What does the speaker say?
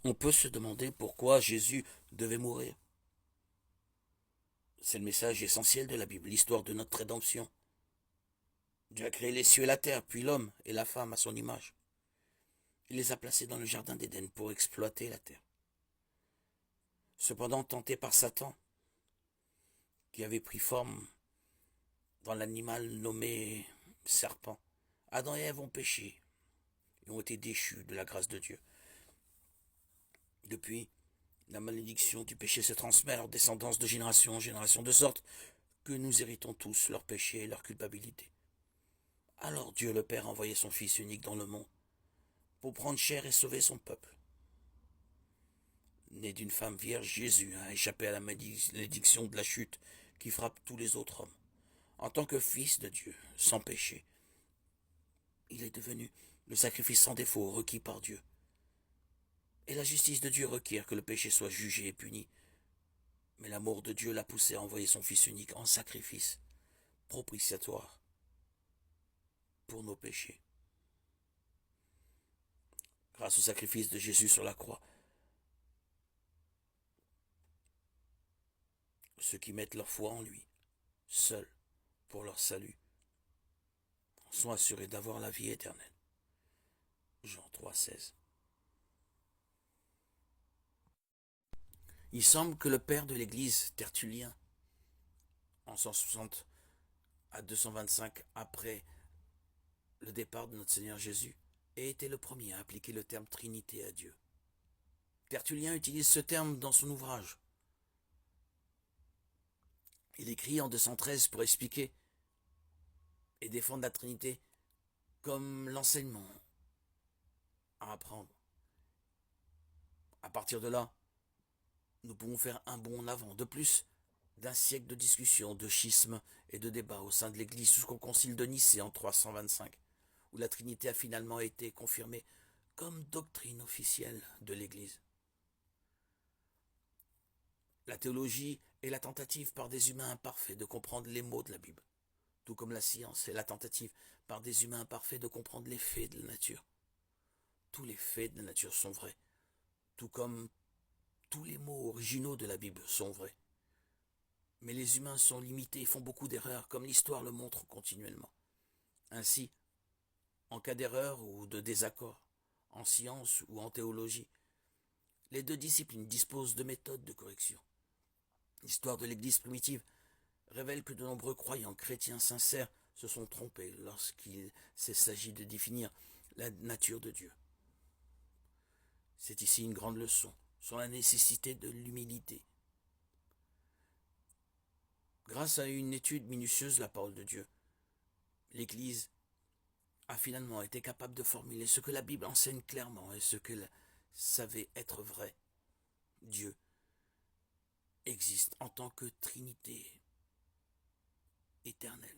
On peut se demander pourquoi Jésus devait mourir. C'est le message essentiel de la Bible, l'histoire de notre rédemption. Dieu a créé les cieux et la terre, puis l'homme et la femme à son image. Il les a placés dans le jardin d'Éden pour exploiter la terre. Cependant, tenté par Satan, qui avait pris forme dans l'animal nommé serpent, Adam et Ève ont péché et ont été déchus de la grâce de Dieu. Depuis, la malédiction du péché se transmet à leur descendance de génération en génération, de sorte que nous héritons tous leur péché et leur culpabilité. Alors Dieu le Père a envoyé son Fils unique dans le monde pour prendre chair et sauver son peuple. Né d'une femme vierge, Jésus a échappé à la malédiction de la chute qui frappe tous les autres hommes. En tant que Fils de Dieu, sans péché, il est devenu le sacrifice sans défaut requis par Dieu. Et la justice de Dieu requiert que le péché soit jugé et puni. Mais l'amour de Dieu l'a poussé à envoyer son Fils unique en sacrifice propitiatoire pour nos péchés. Grâce au sacrifice de Jésus sur la croix, ceux qui mettent leur foi en lui, seuls pour leur salut, sont assurés d'avoir la vie éternelle. Jean 3,16. Il semble que le père de l'Église, Tertullien, en 160 à 225 après le départ de notre Seigneur Jésus, ait été le premier à appliquer le terme Trinité à Dieu. Tertullien utilise ce terme dans son ouvrage. Il écrit en 213 pour expliquer et défendre la Trinité comme l'enseignement à apprendre. À partir de là, nous pouvons faire un bond en avant. De plus d'un siècle de discussions, de schismes et de débats au sein de l'Église jusqu'au concile de Nicée en 325, où la Trinité a finalement été confirmée comme doctrine officielle de l'Église. La théologie est la tentative par des humains imparfaits de comprendre les mots de la Bible, tout comme la science est la tentative par des humains imparfaits de comprendre les faits de la nature. Tous les faits de la nature sont vrais, tout comme tous les mots originaux de la Bible sont vrais. Mais les humains sont limités et font beaucoup d'erreurs, comme l'histoire le montre continuellement. Ainsi, en cas d'erreur ou de désaccord, en science ou en théologie, les deux disciplines disposent de méthodes de correction. L'histoire de l'Église primitive révèle que de nombreux croyants chrétiens sincères se sont trompés lorsqu'il s'agit de définir la nature de Dieu. C'est ici une grande leçon sur la nécessité de l'humilité. Grâce à une étude minutieuse de la parole de Dieu, l'Église a finalement été capable de formuler ce que la Bible enseigne clairement et ce qu'elle savait être vrai. Dieu existe en tant que Trinité éternelle.